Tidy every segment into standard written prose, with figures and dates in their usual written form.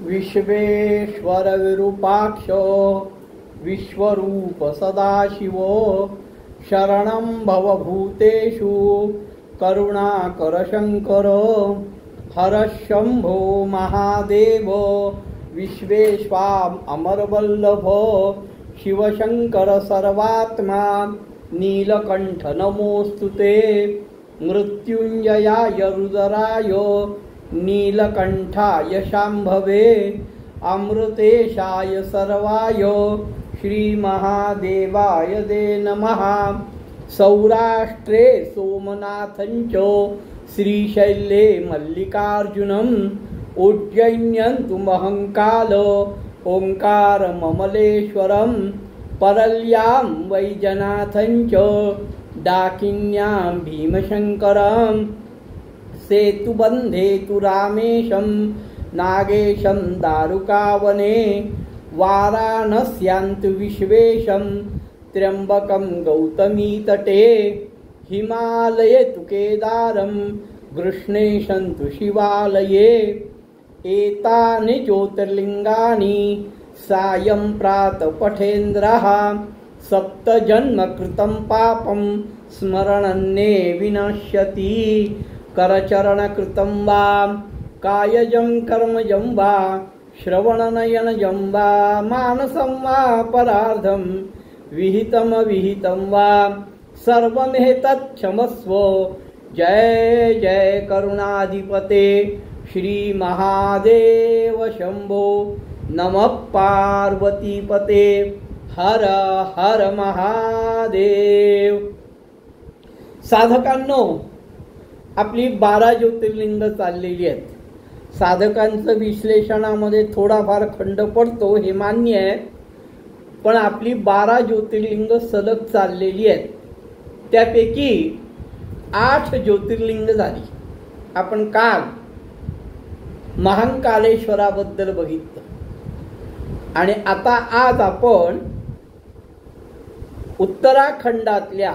विश्वेश्वर विरूपाक्ष विश्वरूप सदाशिवो शरणं भवभूतेषु करुणाकर शंकर हरशंभो महादेव विश्वेश्वाम अमरवल्लभ शिवशंकर सर्वात्मा नीलकंठ नमोस्तुते मृत्युंजयाय रुद्राय नीलकंठाय शांभवे अमृतेशाय सर्वाय श्री महादेवाय दे नमः। सौराष्ट्रे सोमनाथंच श्रीशैले मल्लिकार्जुनम् उज्जैन्यन्तु महंकाल ओंकारममलेश्वरम् परल्यां वैजनाथंच डाकिन्यां भीमशंकरम् सेतुबंधे तु रामेशं नागेशं दारुकावने वाराणस्यान्तु विश्वेशं त्र्यंबकं गौतमीतटे हिमालये तु केदारं कृष्णेशं तु शिवालये एतानि ज्योतिर्लिंगानि सायं प्रातः पठेन्द्रः सप्तजन्म कृतं पापं स्मरणन्ने विनश्यति करचरण कृतं वा कायजं कर्मजं वा श्रवणनयनजं वा मानसं वा परार्धं विहितं वा सर्वमेतत् क्षमस्व। जय जय करुणाधिपते श्री महादेव शंभो नमः पार्वतीपते हर हर महादेव। साधकांनो, आपली 12 ज्योतिर्लिंग चाललेली आहेत। साधकांचं विश्लेषणामध्ये थोडाफार खंड पडतो हे मान्य आहे, पण आपली 12 ज्योतिर्लिंग सलग चाललेली आहेत। त्यापैकी 8 ज्योतिर्लिंग झाली। आपण काल महाकालेश्वराबद्दल बघितलं आणि आता आज आपण उत्तराखंडातल्या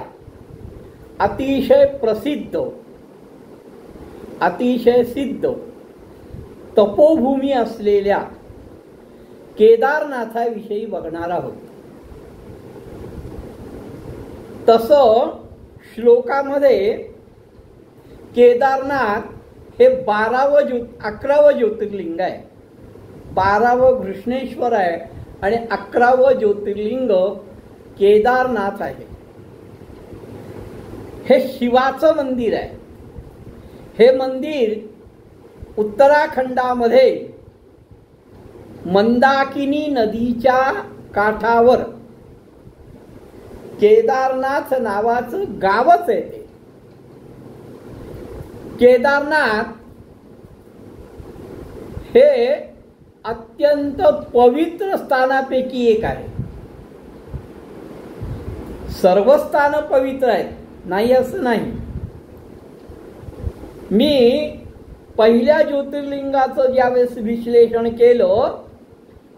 अतिशय प्रसिद्ध अतिशय सिद्ध तपोभूमी असलेल्या केदारनाथाविषयी बघणार आहोत। तसं श्लोकामध्ये केदारनाथ हे 11वं ज्योतिर्लिंग आहे, 12वं घृष्णेश्वर आहे आणि 11वं ज्योतिर्लिंग केदारनाथ आहे। हे शिवाचं मंदिर आहे। हे मंदिर उत्तराखंडामध्ये मंदाकिनी नदीच्या काठावर केदारनाथ नावाचं गावच आहे। ते केदारनाथ हे अत्यंत पवित्र स्थानापैकी एक आहे। सर्व स्थान पवित्र आहेत नाही असं नाही। मी पहिल्या ज्योतिर्लिंगाचं ज्यावेळेस विश्लेषण केलं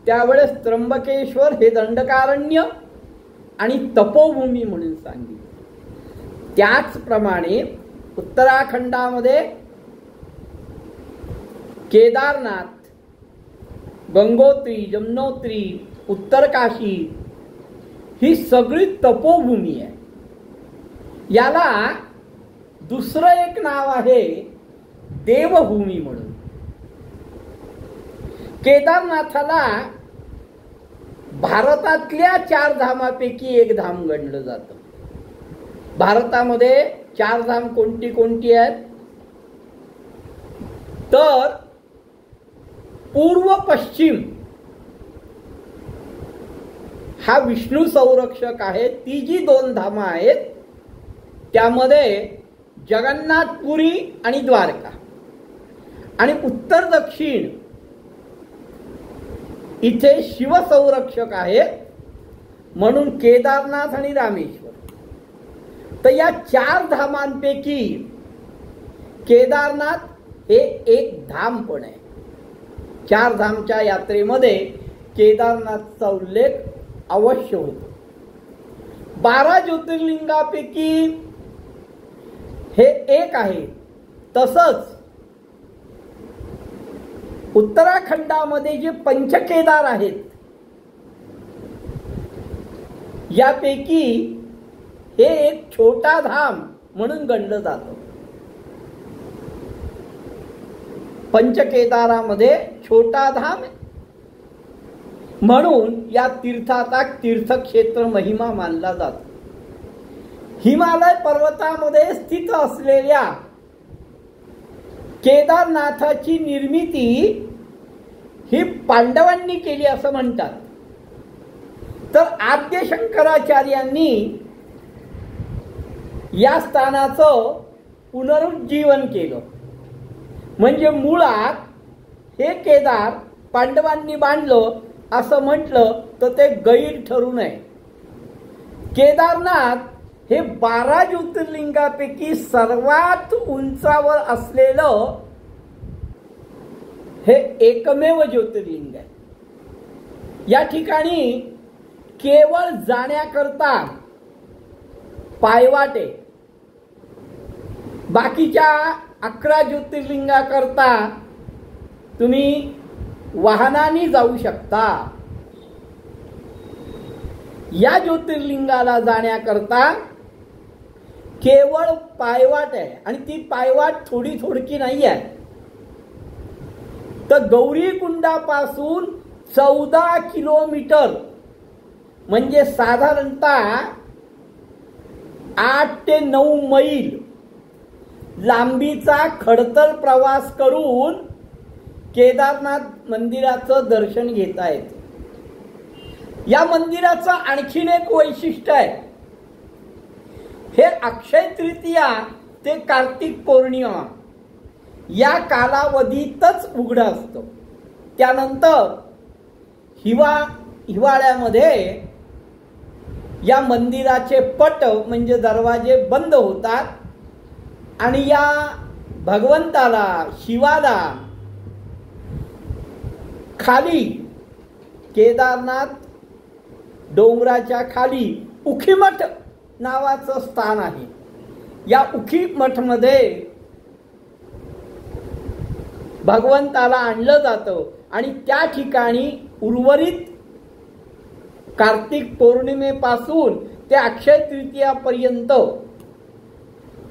त्यावेळेस त्र्यंबकेश्वर हे दंडकारण्य आणि तपोभूमी म्हणून सांगितले। त्याचप्रमाणे उत्तराखंडामध्ये केदारनाथ, गंगोत्री, जमुनोत्री, उत्तरकाशी ही सगळी तपोभूमी आहे। याला दुसरं एक नाव आहे देवभूमी म्हणून। केदारनाथाला भारतातल्या 4 धामापैकी एक धाम गणलं जातं। भारतामध्ये 4 धाम कोणती कोणती आहेत तर पूर्व पश्चिम हा विष्णू संरक्षक आहे। ती जी 2 धाम आहेत त्यामध्ये जगन्नाथपुरी आणि द्वारका, आणि उत्तर दक्षिण इथे शिवसंरक्षक आहेत म्हणून केदारनाथ आणि रामेश्वर। तर या 4 धामांपैकी केदारनाथ हे एक धाम पण आहे। 4 धामच्या यात्रेमध्ये केदारनाथचा उल्लेख अवश्य होतो। 12 ज्योतिर्लिंगापैकी हे एक आहे। तसंच उत्तराखंडामध्ये जे पंचकेदार आहेत यापैकी हे एक छोटा धाम म्हणून गणलं जातं. पंचकेदारामध्ये छोटा धाम म्हणून या तीर्थाचा तीर्थक्षेत्र महिमा मानला जातो. हिमालय पर्वतामध्ये स्थित असलेल्या केदारनाथाची निर्मिती ही पांडवांनी केली असं म्हणतात. तर आद्य शंकराचार्यांनी या स्थानाचं पुनरुज्जीवन केलं. म्हणजे मुळात हे केदार पांडवांनी बांधलं असं म्हटलं तर ते गैर ठरू नये. केदारनाथ हे 12 ज्योतिर्लिंगापैकी सर्वात उंचावर असलेलं हे एकमेव ज्योतिर्लिंग आहे. या ठिकाणी केवळ जाण्याकरता पायवाटे, बाकीच्या 11 ज्योतिर्लिंगाकरता तुम्ही वाहनाने जाऊ शकता. या ज्योतिर्लिंगाला जाण्याकरता केवळ पायवाट आहे आणि ती पायवाट थोडी थोडकी नाही आहे. तर गौरीकुंडापासून 14 किलोमीटर म्हणजे साधारणतः 8 ते 9 मैल लांबीचा खडतर प्रवास करून केदारनाथ मंदिराचं दर्शन घेता येते. या मंदिराचं आणखीन एक वैशिष्ट्य आहे. हे अक्षय तृतीया ते कार्तिक पौर्णिमा या कालावधीतच उघडं असतं. त्यानंतर हिवाळ्यामध्ये या मंदिराचे पट म्हणजे दरवाजे बंद होतात आणि या भगवंताला, शिवाला खाली केदारनाथ डोंगराच्या खाली उखीमठ नावाचं स्थान आहे. या उखीमठमध्ये भगवंताला आणलं जातं आणि त्या ठिकाणी उर्वरित कार्तिक पौर्णिमेपासून ते अक्षय तृतीयापर्यंत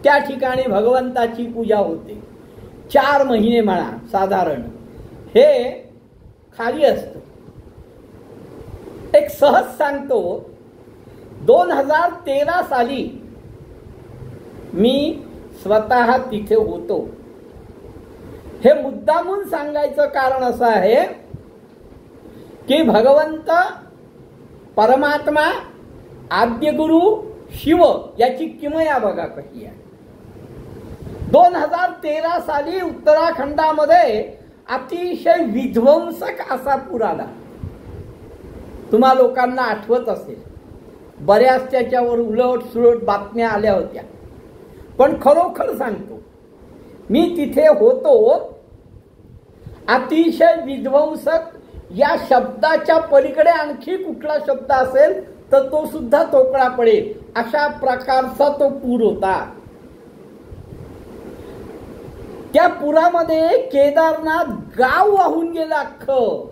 त्या ठिकाणी भगवंताची पूजा होते. 4 महिने म्हणा साधारण हे खाली असतं. एक सहज सांगतो, 2013 साली मी स्वतः तिथे होतो. हे मुद्दामून सांगायचं कारण असं आहे की भगवंत परमात्मा आद्यगुरु शिव याची किमया बघा कशी आहे. 2013 साली उत्तराखंडामध्ये अतिशय विध्वंसक असा पूर आला. तुम्हा लोकांना आठवत असेल, बऱ्याच त्याच्यावर उलट सुलट बातम्या आल्या होत्या. पण खरोखर सांगतो, मी तिथे होतो. अतिशय विध्वंसक या शब्दाच्या पलीकडे आणखी कुठला शब्द असेल तर तो सुद्धा तोकडा पडेल अशा प्रकारचा तो पूर होता. त्या पुरामध्ये केदारनाथ गाव वाहून गेलं अख्खं.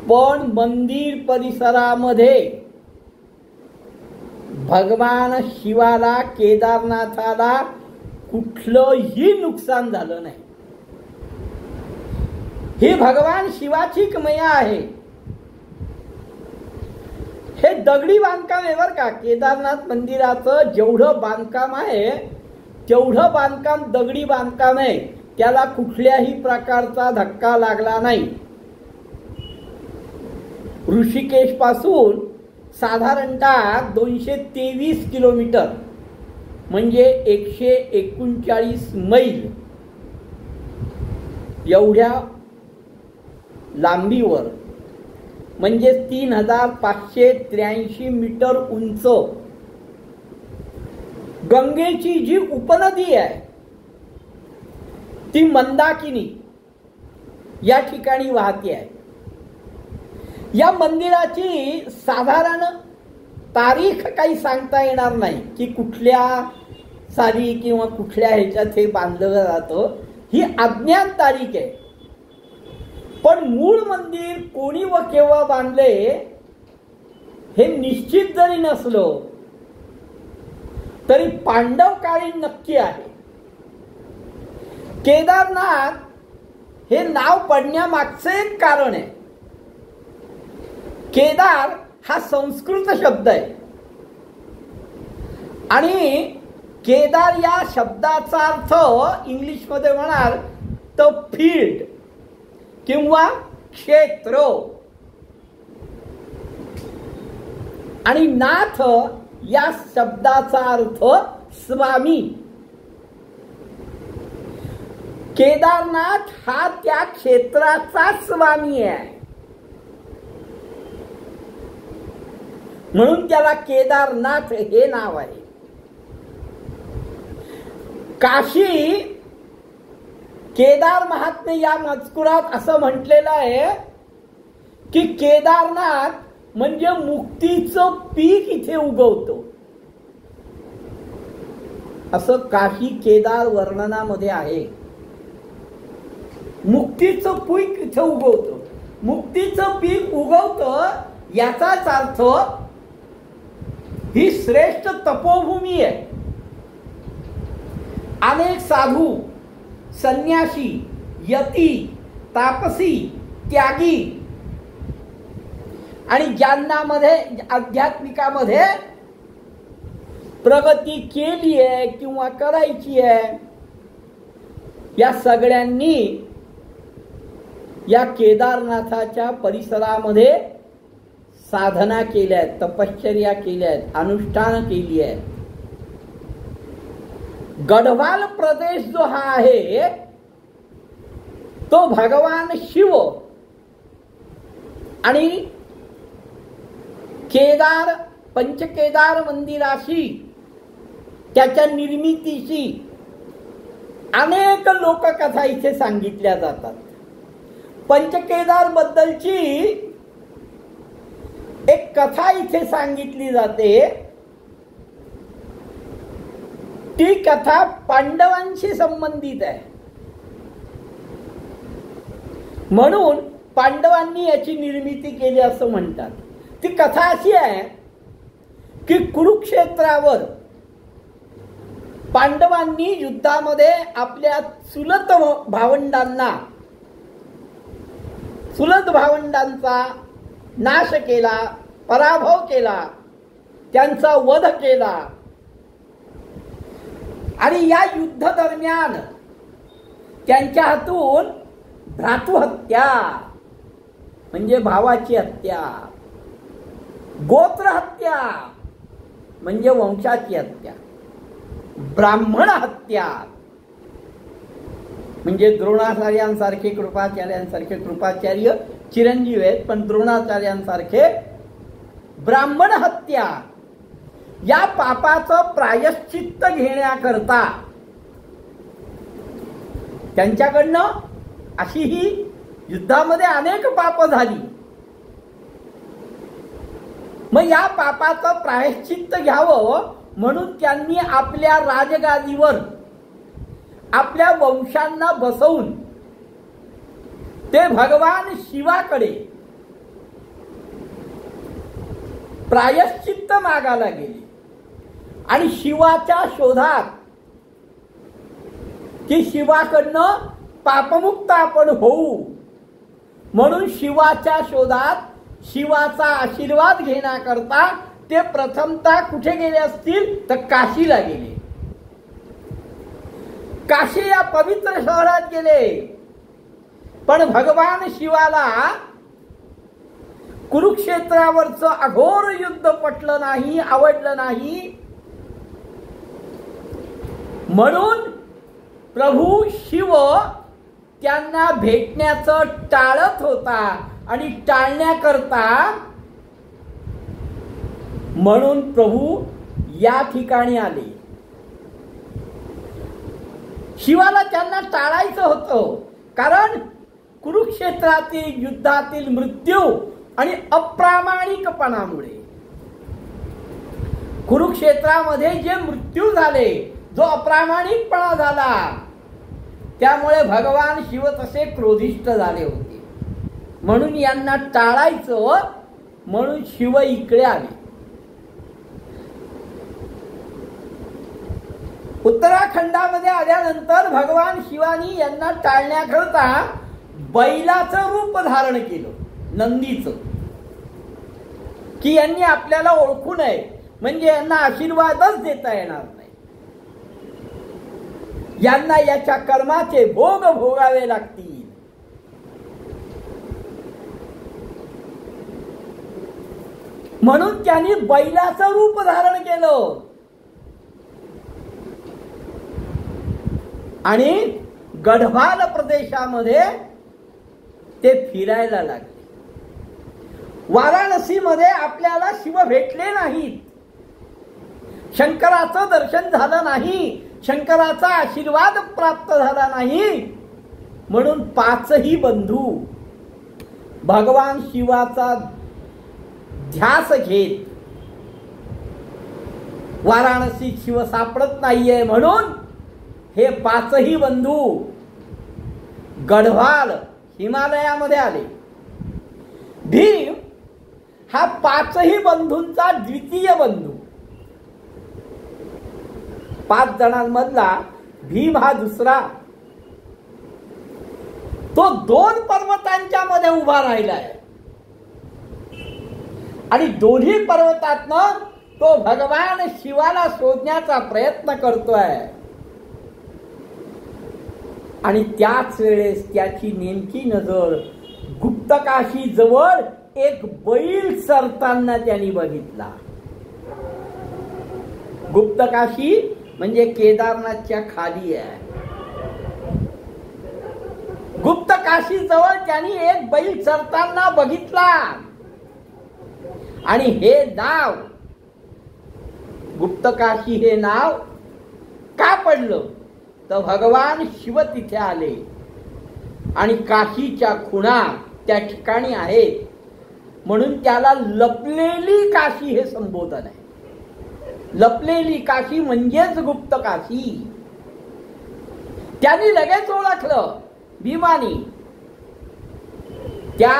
पण मंदिर परिसरामध्ये भगवान शिवाला, केदारनाथाला कुठलंही नुकसान झालं नाही. ही भगवान शिवाची किमया आहे. हे दगडी बांधकाम आहे बरं का. केदारनाथ मंदिराचं जेवढं बांधकाम आहे तेवढं बांधकाम दगडी बांधकाम आहे. त्याला कुठल्याही प्रकारचा धक्का लागला नाही. ऋषिकेश पासून साधारणतः 223 किलोमीटर म्हणजे 139 मैल एवढ्या लांबीवर म्हणजे 3583 मीटर उंच गंगेची जी उपनदी आहे ती मंदाकिनी या ठिकाणी वाहते आहे. या मंदिराची साधारण तारीख काही सांगता येणार नाही की कुठल्या साली किंवा कुठल्या ह्याच्यात हे बांधलं जातं. ही अज्ञात तारीख आहे. पण मूळ मंदिर कोणी व केव्हा बांधले हे निश्चित जरी नसलो तरी पांडवकालीन नक्की आहे. केदारनाथ हे नाव पडण्यामागचे एक कारण आहे. केदार हा संस्कृत शब्द आहे आणि केदार या शब्दाचा अर्थ इंग्लिशमध्ये म्हणाल तर फील्ड किंवा क्षेत्र, आणि नाथ या शब्दाचा अर्थ स्वामी. केदारनाथ हा त्या क्षेत्राचा स्वामी आहे म्हणून त्याला केदारनाथ हे नाव आहे. काशी केदार महात्म्य या मजकुरात असं म्हटलेलं आहे की केदारनाथ म्हणजे मुक्तीचं पीक इथे उगवतो, असं काशी केदार वर्णनामध्ये आहे. मुक्तीचं पीक इथे उगवतो, मुक्तीचं पीक उगवतं याचाच अर्थ ही श्रेष्ठ तपोभूमी आहे. अनेक साधू, संन्यासी, यती, तापसी, त्यागी आणि ज्यांना मध्ये आध्यात्मिकामध्ये प्रगती केली आहे किंवा करायची आहे, या सगळ्यांनी या केदारनाथाच्या परिसरामध्ये साधना केल्या आहेत, तपश्चर्या केल्या आहेत, अनुष्ठान केली आहे. गढवाल प्रदेश जो हा आहे तो भगवान शिव आणि केदार पंचकेदार मंदिराशी, त्याच्या निर्मितीशी अनेक लोककथा इथे सांगितल्या जातात. पंचकेदार बद्दलची एक कथा इथे सांगितली जाते. ती कथा पांडवांशी संबंधित आहे म्हणून पांडवांनी याची निर्मिती केली असं म्हणतात. ती कथा अशी आहे की कुरुक्षेत्रावर पांडवांनी युद्धामध्ये आपल्या चुलत भावंडांचा नाश केला, पराभव केला, त्यांचा वध केला. आणि या युद्ध दरम्यान त्यांच्या हातून भ्रातृहत्या म्हणजे भावाची हत्या, गोत्र हत्या म्हणजे वंशाची हत्या, ब्राह्मण हत्या म्हणजे द्रोणाचार्यांसारखे कृपाचार्य चिरंजीव आहेत पण द्रोणाचार्यांसारखे ब्राह्मण हत्या या पापाचं प्रायश्चित्त घेण्याकरता त्यांच्याकडनं अशी ही युद्धामध्ये अनेक पाप झाली. मग या पापाचं प्रायश्चित्त घ्यावं म्हणून त्यांनी आपल्या राजगादीवर आपल्या वंशांना बसवून ते भगवान शिवाकडे प्रायश्चित्त मागायला गेले आणि शिवाच्या शोधात की शिवाकडनं पापमुक्त आपण होऊ म्हणून शिवाच्या शोधात शिवाचा आशीर्वाद घेण्याकरता ते प्रथमतः कुठे गेले असतील तर काशीला गेले. काशी या पवित्र शहरात गेले. पण भगवान शिवाला कुरुक्षेत्रावरचं अघोर युद्ध पटलं नाही, आवडलं नाही. म्हणून प्रभू शिव त्यांना भेटण्याचं टाळत होता आणि टाळण्याकरता म्हणून प्रभू या ठिकाणी आले. शिवाला त्यांना टाळायचं होतं कारण कुरुक्षेत्रातील युद्धातील मृत्यू आणि अप्रामाणिकपणामुळे कुरुक्षेत्रामध्ये जे मृत्यू झाले, जो अप्रामाणिकपणा झाला त्यामुळे भगवान शिव तसे क्रोधिष्ठ झाले होते. म्हणून यांना टाळायचं म्हणून शिव इकडे आले. उत्तराखंडामध्ये आल्यानंतर भगवान शिवानी यांना टाळण्याकरता बैलाचं रूप धारण केलं, नंदीचं, की यांनी आपल्याला ओळखू नये, म्हणजे यांना आशीर्वादच देता येणार नाही, यांना याच्या कर्माचे भोग भोगावे लागतील. म्हणून त्यांनी बैलाचं रूप धारण केलं आणि गढवाल प्रदेशामध्ये ते फिरायला लागले. वाराणसीमध्ये आपल्याला शिव भेटले नाहीत, शंकराचं दर्शन झालं नाही, शंकराचा आशीर्वाद प्राप्त झाला नाही, म्हणून पाचही बंधू भगवान शिवाचा ध्यास घेत वाराणसीत शिव सापडत नाहीये म्हणून हे पाचही बंधू गढवाल हिमालयामध्ये आले. भीम हा पाचही बंधूंचा द्वितीय बंधू. 5 जणांमधला भीम हा दुसरा. तो 2 पर्वतांच्या मध्ये उभा राहिलाय आणि दोन्ही पर्वतातनं तो भगवान शिवाला शोधण्याचा प्रयत्न करतोय. आणि त्याच वेळेस त्याची नेमकी नजर गुप्तकाशी जवळ एक बैल चरताना त्यांनी बघितला. गुप्तकाशी म्हणजे केदारनाथच्या खाली आहे. गुप्तकाशी जवळ त्यांनी एक बैल चरताना बघितला. आणि हे नाव गुप्तकाशी हे नाव का पडलं तर भगवान शिव तिथे आले आणि काशीच्या खुणा त्या ठिकाणी आहेत म्हणून त्याला लपलेली काशी हे संबोधन आहे. लपलेली काशी म्हणजेच गुप्त काशी. त्यांनी लगेच ओळखलं भीमानी. त्या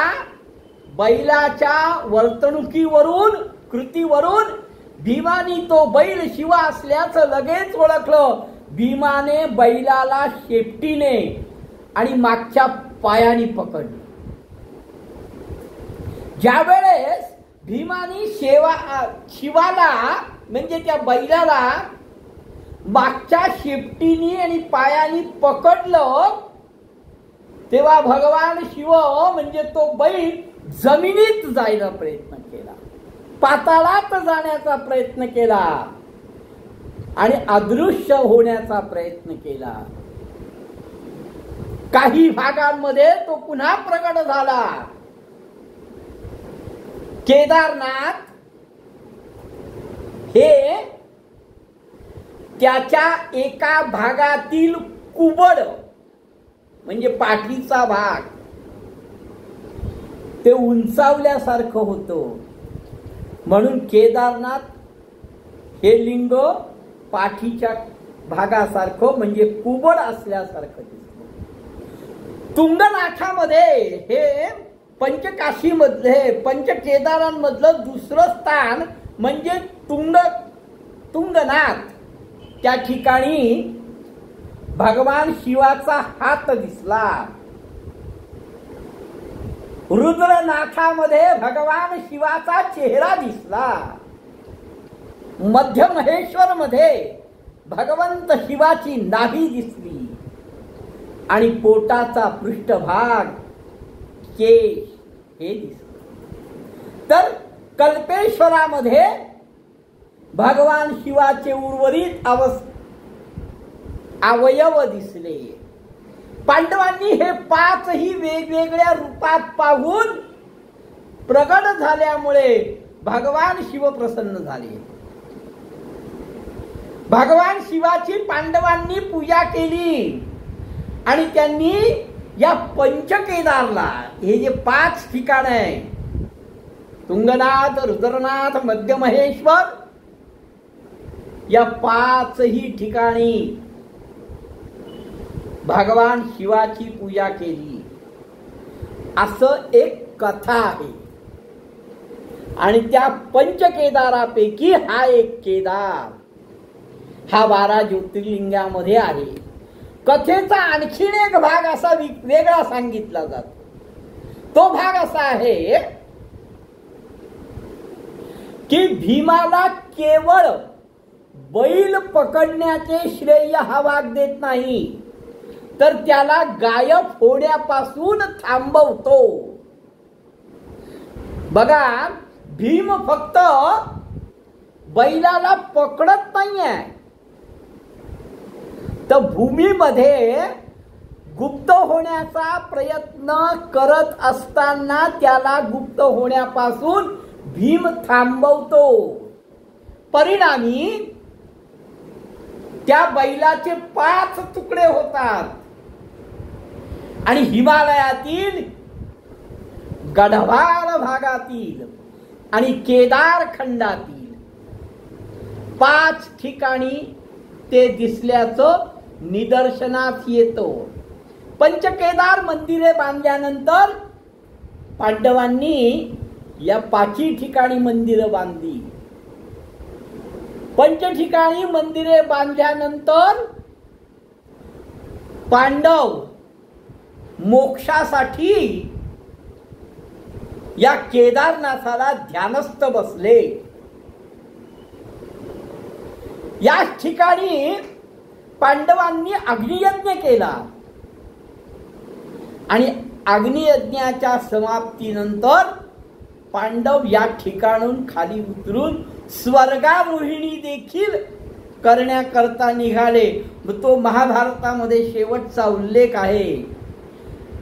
बैलाच्या वर्तणुकीवरून कृतीवरून भीमानी तो बैल शिव असल्याचं लगेच ओळखलं. भीमाने बैलाला शेपटीने आणि मागच्या पायाने पकडलं. ज्या वेळेस भीमानी शिवाला म्हणजे त्या बैलाला मागच्या शेपटीने आणि पायाने पकडलं तेव्हा भगवान शिव म्हणजे तो बैल जमिनीत जायला प्रयत्न केला, पाताळात जाण्याचा प्रयत्न केला आणि अदृश्य होण्याचा प्रयत्न केला. काही भागांमध्ये तो पुन्हा प्रकट झाला. केदारनाथ हे त्याच्या एका भागातील कुबड म्हणजे पाठीचा भाग ते उंचावल्यासारखं होतं म्हणून केदारनाथ हे लिंग पाठीच्या भागासारखं म्हणजे कुबड असल्यासारखं दिसतं. तुंगनाथामध्ये हे पंचकाशी मधले पंचकेदारांमधलं दुसरं स्थान म्हणजे तुंगनाथ. त्या ठिकाणी भगवान शिवाचा हात दिसला. रुद्रनाथामध्ये भगवान शिवाचा चेहरा दिसला. मध्य महेश्वर मध्ये भगवंत शिवाची नाभी दिसली आणि पोटाचा पृष्ठभाग केश हे दिसले. तर कल्पेश्वरामध्ये भगवान शिवाचे उर्वरित अवयव दिसले. पांडवांनी हे 5ही वेगवेगळ्या रूपात पाहून प्रगट झाल्यामुळे भगवान शिव प्रसन्न झाले. भगवान शिवाची पांडवांनी पूजा केली आणि त्यांनी या पंचकेदारला हे जे 5 ठिकाण आहे तुंगनाथ, रुद्रनाथ, मध्य महेश्वर या 5ही ठिकाणी भगवान शिवाची पूजा केली असं एक कथा आहे. आणि त्या पंचकेदारापैकी हा एक केदार हा 12 ज्योतिर्लिंगामध्ये आहे. कथेचा आणखीन एक भाग असा वेगळा सांगितला जातो. तो भाग असा आहे की भीमाला केवळ बैल पकडण्याचे श्रेय हा वाघ देत नाही, तर त्याला गायब होण्यापासून थांबवतो. बघा, भीम फक्त बैलाला पकडत नाहीये, तर भूमीमध्ये गुप्त होण्याचा प्रयत्न करत असताना त्याला गुप्त होण्यापासून भीम थांबवतो. परिणामी त्या बैलाचे 5 तुकडे होतात आणि हिमालयातील गढवाल भागातील आणि केदार खंडातील 5 ठिकाणी ते दिसल्याचं निदर्शनास येतो. पंचकेदार मंदिरे बांधल्यानंतर पांडवांनी या 5 ठिकाणी मंदिरं बांधली. 5 ठिकाणी मंदिरे बांधल्यानंतर पांडव मोक्षासाठी या केदारनाथाला ध्यानस्थ बसले. या ठिकाणी पांडवांनी अग्नियज्ञ केला आणि अग्नियज्ञाच्या समाप्तीनंतर पांडव या ठिकाणून खाली उतरून स्वर्गारोहिणी देखील करण्याकरता निघाले. तो महाभारतामध्ये शेवटचा उल्लेख आहे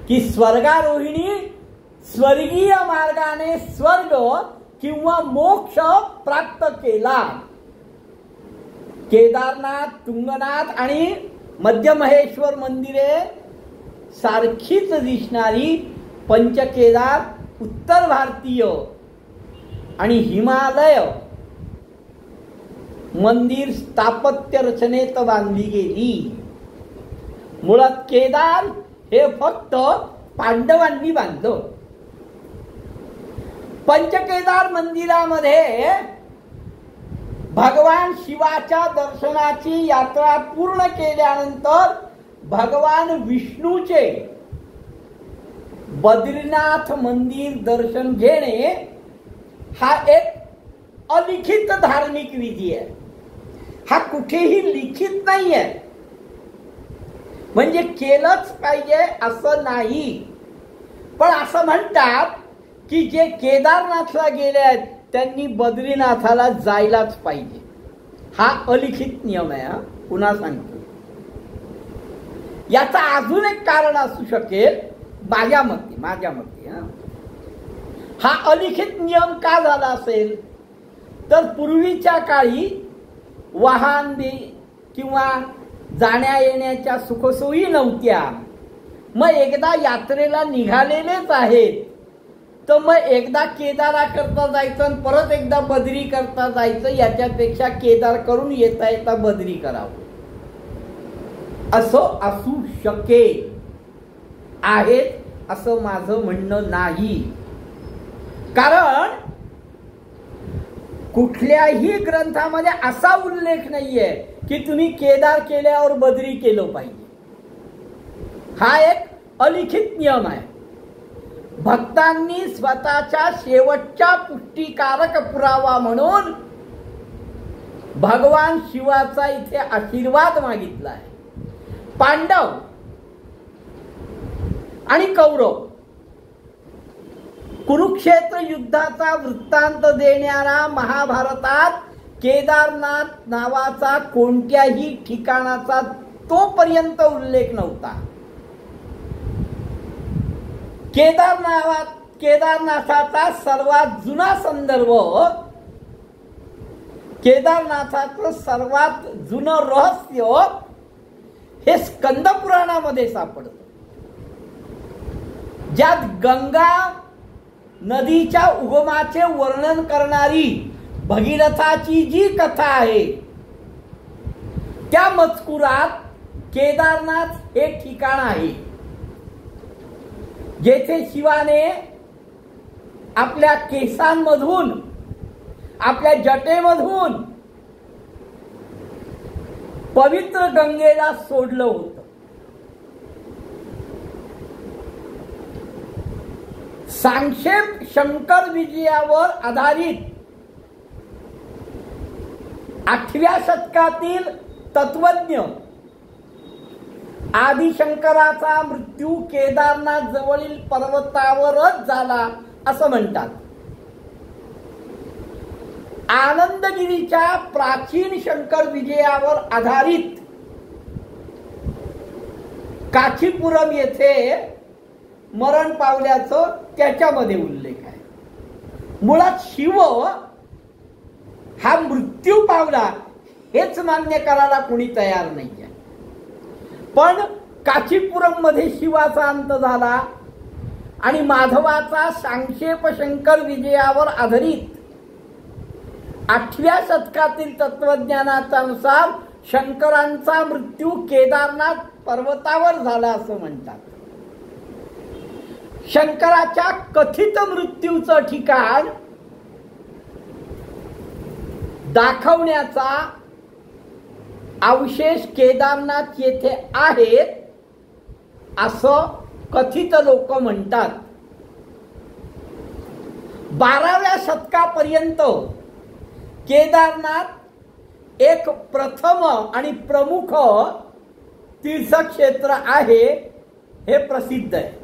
की स्वर्गारोहिणी स्वर्गीय मार्गाने स्वर्ग किंवा मोक्ष प्राप्त केला. केदारनाथ, तुंगनाथ आणि मध्यमहेश्वर मंदिरे सारखीच दिसणारी पंचकेदार उत्तर भारतीय आणि हिमालय मंदिर स्थापत्य रचनेत बांधली गेली. मुळात केदार हे फक्त पांडवांनी बांधलं. पंचकेदार मंदिरामध्ये भगवान शिवाच्या दर्शनाची यात्रा पूर्ण केल्यानंतर भगवान विष्णूचे बद्रीनाथ मंदिर दर्शन घेणे हा एक अलिखित धार्मिक विधी आहे. हा कुठेही लिखित नाही आहे, म्हणजे केलंच पाहिजे असं नाही. पण असं म्हणतात की जे केदारनाथला गेले आहेत त्यांनी बद्रीनाथाला जायलाच पाहिजे. हा अलिखित नियम आहे. पुन्हा सांगतो, याचा अजून एक कारण असू शकेल माझ्या मते. हा अलिखित नियम का झाला असेल तर पूर्वीच्या काळी वाहन किंवा जाण्या येण्याच्या सुखसोयी नव्हत्या. मग एकदा यात्रेला निघालेलेच आहेत, तर मग एकदा केदारा करता जायचं आणि परत एकदा बद्री करता जायचं, याच्यापेक्षा केदार करून येता येता बद्री करावं असं असू शकेल. आहेत असं माझं म्हणणं नाही. कारण कुठल्याही ग्रंथामध्ये असा उल्लेख नाहीये की तुम्ही केदार केल्यावर बद्री केलं पाहिजे. हा एक अलिखित नियम आहे. भक्तांनी स्वतःच्या शेवटच्या पुष्टीकारक पुरावा म्हणून भगवान शिवाचा इथे आशीर्वाद मागितला आहे. पांडव आणि कौरव कुरुक्षेत्र युद्धाचा वृत्तांत देणारा महाभारतात केदारनाथ नावाचा कोणत्याही ठिकाणाचा तोपर्यंत उल्लेख नव्हता. केदारनाथाचा सर्वात जुना संदर्भ, केदारनाथाचं सर्वात जुनं रहस्य हे स्कंद पुराणामध्ये सापडतं, ज्यात गंगा नदीच्या उगमाचे वर्णन करणारी भगीरथाची जी कथा आहे त्या मजकुरात केदारनाथ एक ठिकाण आहे जेथे शिवाने आपल्या केसांमधून, आपल्या जटेमधून पवित्र गंगेला सोडलं होतं. सांक्षेप शंकर विजयावर आधारित 8व्या शतकातील तत्वज्ञ आदिशंकराचा मृत्यू केदारनाथ जवळील पर्वतावरच झाला असं म्हणतात. आनंदगिरीच्या प्राचीन शंकर विजयावर आधारित कांचीपुरम येथे मरण पावल्याचं त्याच्यामध्ये उल्लेख आहे. मुळात शिव हा मृत्यू पावला हेच मान्य करायला कोणी तयार नाहीये. पण कांचीपुरम मध्ये शिवाचा अंत झाला आणि माधवाचा सांक्षेप शंकर विजयावर आधारित 8व्या शतकातील तत्वज्ञानानुसार शंकरांचा मृत्यू केदारनाथ पर्वतावर झाला असं म्हणतात. शंकराच्या कथित मृत्यूचं ठिकाण दाखवण्याचा अवशेष केदारनाथ येथे आहेत असं कथित लोक म्हणतात. 12व्या शतकापर्यंत केदारनाथ एक प्रथम आणि प्रमुख तीर्थक्षेत्र आहे हे प्रसिद्ध आहे.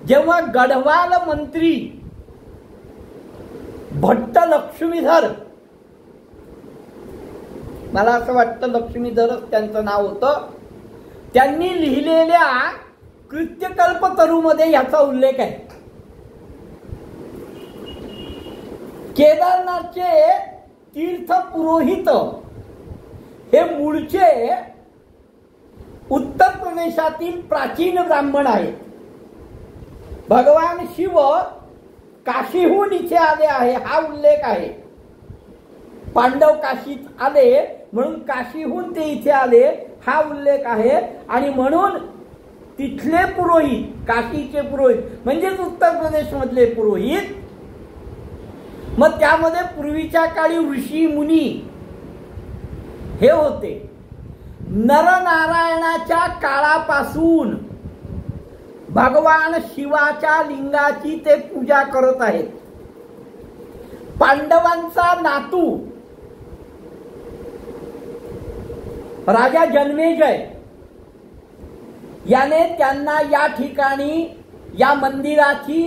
जेव्हा गढवाल मंत्री भट्ट लक्ष्मीधर, मला असं वाटतं लक्ष्मीधरच त्यांचं नाव होतं, त्यांनी लिहिलेल्या कृत्यकल्पतरूमध्ये याचा उल्लेख आहे. केदारनाथचे तीर्थ पुरोहित हे मूळचे उत्तर प्रदेशातील प्राचीन ब्राह्मण आहेत. भगवान शिव काशीहून इथे आले आहे हा उल्लेख आहे. पांडव काशीत आले म्हणून काशीहून ते इथे आले हा उल्लेख आहे. आणि म्हणून तिथले पुरोहित, काशीचे पुरोहित म्हणजेच उत्तर प्रदेश मधले पुरोहित, मग त्यामध्ये पूर्वीच्या काळी ऋषी मुनी हे होते. नरनारायणाच्या काळापासून भगवान शिवाच्या लिंगाची ते पूजा करत आहेत. पांडवांचा नातू राजा जन्मेजय याने त्यांना या ठिकाणी या मंदिराची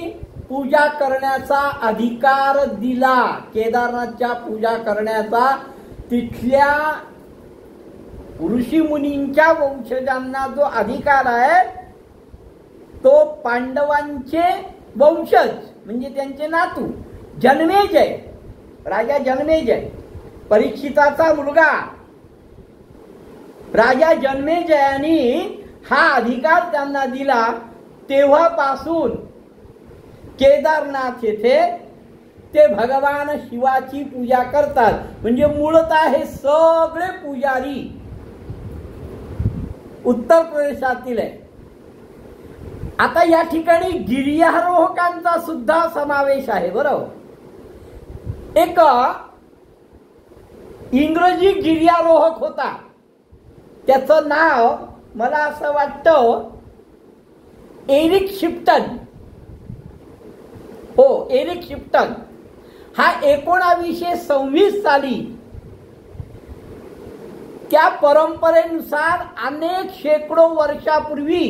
पूजा करण्याचा अधिकार दिला. केदारनाथच्या पूजा करण्याचा तिथल्या ऋषी मुनींच्या वंशजांना जो अधिकार आहे तो पांडवांचे वंशज म्हणजे त्यांचे नातू जन्मेजय, राजा जन्मेजय, परीक्षिताचा मुलगा राजा जन्मेजयाने हा अधिकार त्यांना दिला. तेव्हापासून केदारनाथ येथे ते भगवान शिवाची पूजा करतात. म्हणजे मूळतः हे सगळे पुजारी उत्तर प्रदेशातील आहे. आता या ठिकाणी गिर्यारोहकांचा सुद्धा समावेश आहे. बरोबर, एक इंग्रजी गिर्यारोहक होता, त्याचं नाव मला असं वाटतं एरिक शिप्टन. हो, एरिक शिप्टन हा 1926 साली त्या परंपरेनुसार अनेक शेकडो वर्षापूर्वी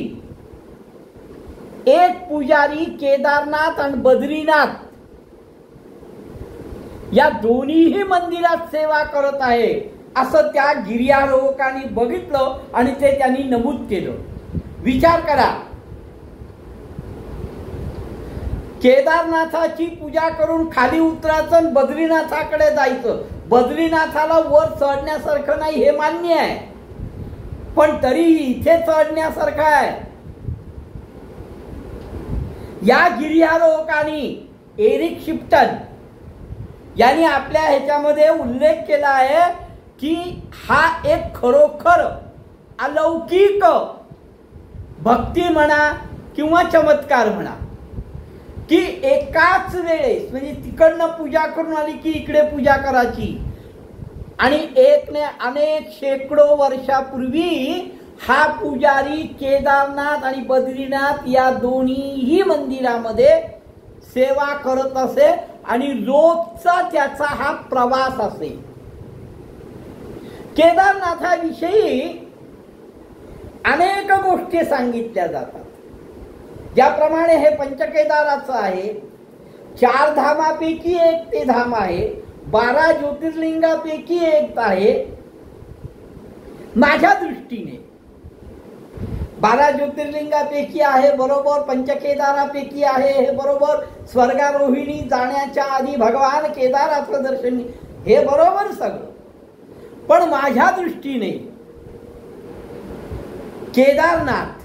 एक पुजारी केदारनाथ आणि बद्रीनाथ या दोन्हीही मंदिरात सेवा करत आहे असं त्या गिर्यारोहकांनी बघितलं आणि ते त्यांनी नमूद केलं. विचार करा, केदारनाथाची पूजा करून खाली उतरायचं आणि बद्रीनाथाकडे जायचं. बद्रीनाथाला वर चढण्यासारखं नाही हे मान्य आहे, पण तरी इथे चढण्यासारखं आहे. या गिर्यारोहकांनी एरिक शिप्टन यांनी आपल्या ह्याच्यामध्ये उल्लेख केला आहे की हा एक खरोखर अलौकिक भक्ती म्हणा किंवा चमत्कार म्हणा, की एकाच वेळेस म्हणजे तिकडनं पूजा करून आली की इकडे पूजा करायची. आणि एक ने अनेक शेकडो वर्षापूर्वी हा पुजारी केदारनाथ आणि बद्रीनाथ या दोन्हीही मंदिरामध्ये सेवा करत असे आणि रोजचा त्याचा हा प्रवास असे. केदारनाथाविषयी अनेक गोष्टी सांगितल्या जातात. ज्याप्रमाणे हे पंचकेदाराचं आहे, 4 धामापैकी एक ते धाम आहे, 12 ज्योतिर्लिंगापैकी एक आहे. माझ्या दृष्टीने 12 ज्योतिर्लिंगापैकी आहे बरोबर, पंचकेदारापैकी आहे हे बरोबर, स्वर्गारोहिणी जाण्याच्या आधी भगवान केदाराचं दर्शन हे बरोबर सगळं. पण माझ्या दृष्टीने केदारनाथ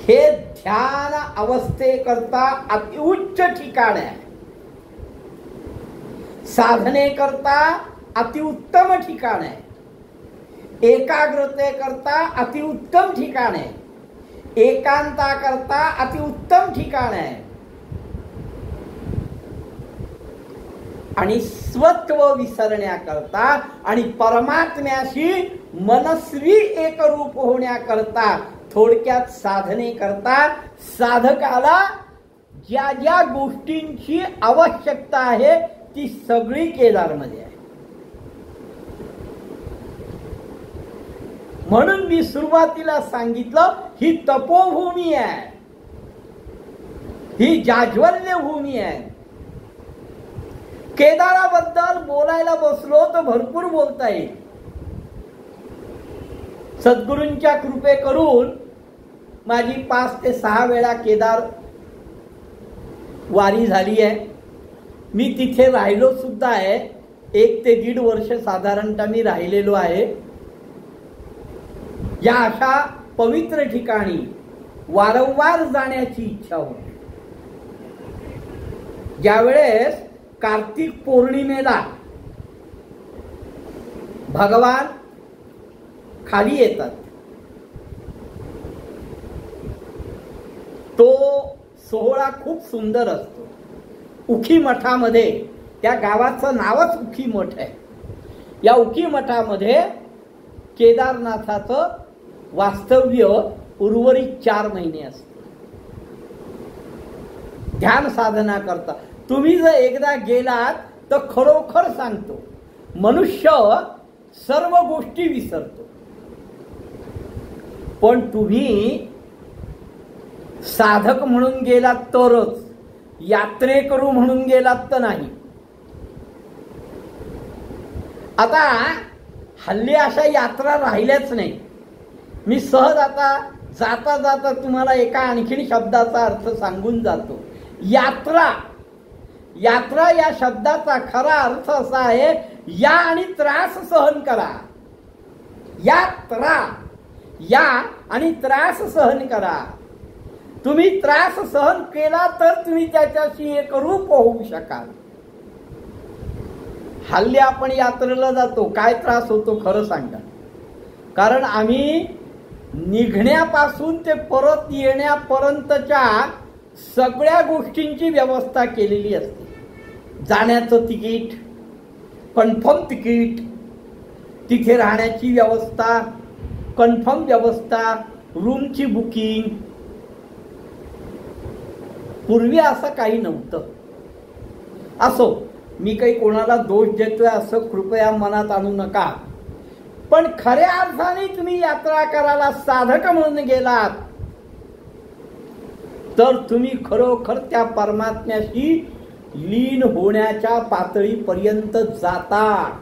हे ध्यान अवस्थेकरता अतिउच्च ठिकाण आहे, साधनेकरता अतिउत्तम ठिकाण आहे, एकाग्रतेकरता अतिउत्तम ठिकाण आहे, एकांताकरता अतिउत्तम ठिकाण आहे. आणि स्वत्व विसरण्याकरता आणि परमात्म्याशी मनस्वी एकरूप होण्याकरता, थोडक्यात साधनेकरता साधकाला ज्या ज्या गोष्टींची आवश्यकता आहे ती सगळी केदारमध्ये आहे. म्हणून मी सुरुवातीला सांगितलं ही तपोभूमी आहे, ही जाज्वल्य भूमी आहे. केदाराबद्दल बोलायला बसलो तर भरपूर बोलता येईल. सद्गुरूंच्या कृपे करून माझी 5 ते 6 वेळा केदार वारी झाली आहे. मी तिथे राहिलो सुद्धा आहे. 1 ते 1.5 वर्ष साधारणतः मी राहिलेलो आहे. या अशा पवित्र ठिकाणी वारंवार जाण्याची इच्छा होती. ज्यावेळेस कार्तिक पौर्णिमेला भगवान खाली येतात, तो सोहळा खूप सुंदर असतो. उखी मठामध्ये, त्या गावाचं नावच उखी मठ आहे, या उखी मठामध्ये केदारनाथाचं वास्तव्य उर्वरित 4 महिने असते. ध्यान साधना करता तुम्ही जर एकदा गेलात तर खरोखर सांगतो मनुष्य सर्व गोष्टी विसरतो. पण तुम्ही साधक म्हणून गेलात तरच, यात्रेकरू म्हणून गेलात तर नाही. आता हल्ली अशा यात्रा राहिल्याच नाही. मी सहज आता जाता जाता तुम्हाला एका आणखीन शब्दाचा अर्थ सांगून जातो. यात्रा, यात्रा या शब्दाचा खरा अर्थ असा आहे या आणि त्रास सहन करा. यात्रा, या आणि त्रास सहन करा. तुम्ही त्रास सहन केला तर तुम्ही त्याच्याशी एकरूप होऊ शकाल. हल्ली आपण यात्रेला जातो, काय त्रास होतो खरं सांगा. कारण आम्ही निघण्यापासून ते परत येण्यापर्यंतच्या सगळ्या गोष्टींची व्यवस्था केलेली असते. जाण्याचं तिकीट, कन्फर्म तिकीट, तिथे राहण्याची व्यवस्था, कन्फर्म व्यवस्था, रूमची बुकिंग. पूर्वी असं काही नव्हतं. असो, मी काही कोणाला दोष देतोय असं कृपया मनात आणू नका. पण खऱ्या अर्थाने तुम्ही यात्रा करायला साधक म्हणून गेलात तर तुम्ही खरोखर त्या परमात्म्याशी लीन होण्याच्या पातळीपर्यंत जाता.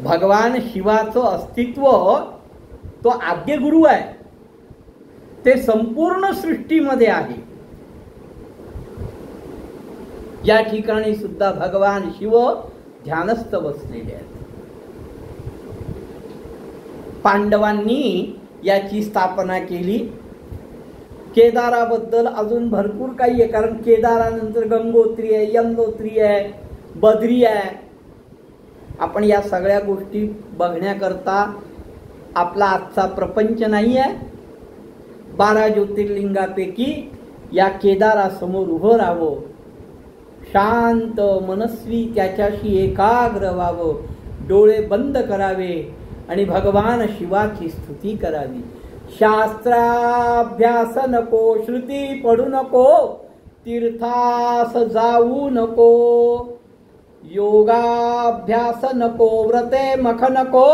भगवान शिवाचं अस्तित्व तो आद्य गुरु आहे, ते संपूर्ण सृष्टीमध्ये आहे. या ठिकाणी सुद्धा भगवान शिव ध्यानस्थ बसलेले आहेत. पांडवांनी याची स्थापना केली. केदाराबद्दल अजून भरपूर काही आहे, कारण केदारानंतर गंगोत्री आहे, यमुनोत्री आहे, बद्री आहे. आपण या सगळ्या गोष्टी बघण्याकरता आपला आजचा प्रपंच नाही आहे. 12 ज्योतिर्लिंगापैकी या केदारासमोर उभं राहावं, शांत मनस्वी त्याच्याशी एकाग्र व्हावं, डोळे बंद करावे आणि भगवान शिवाची स्तुती करावी. शास्त्राभ्यास नको, श्रुती पढू नको, तीर्थास जाऊ नको, योगाभ्यास नको, व्रते मख नको,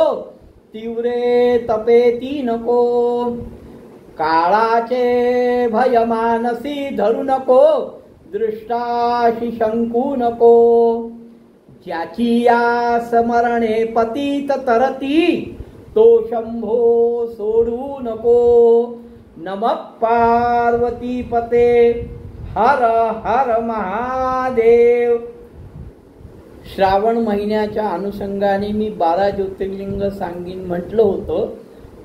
तीव्रे तपेती नको, काळाचे भय मानसी धरू नको, दृष्टाशी शंकू नको, ज्याची या स्मरणे पतित तरती, तो शंभो सोडू नको. नमः पार्वती पते, हर हर महादेव. श्रावण महिन्याच्या अनुषंगाने मी 12 ज्योतिर्लिंग सांगीन म्हटलं होतं.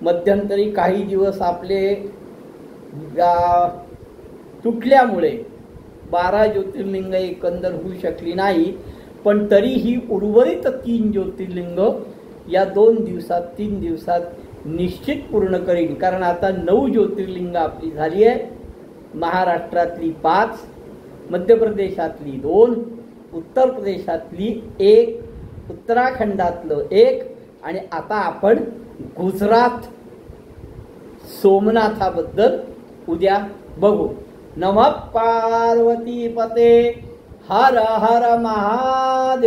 मध्यंतरी काही दिवस आपले तुटल्यामुळे 12 ज्योतिर्लिंग एकंदर होऊ शकली नाही, पण तरीही उर्वरित 3 ज्योतिर्लिंग या 2 दिवसात 3 दिवसात निश्चित पूर्ण करीन. कारण आता 9 ज्योतिर्लिंग आपली झाली आहे. महाराष्ट्रातली 5, मध्य प्रदेशातली 2, उत्तर प्रदेशातली 1, उत्तराखंडातलं 1 आणि आता आपण गुजरात सोमनाथाबद्दल उद्या बघू. नमः पार्वती पते, हर हर महादेव.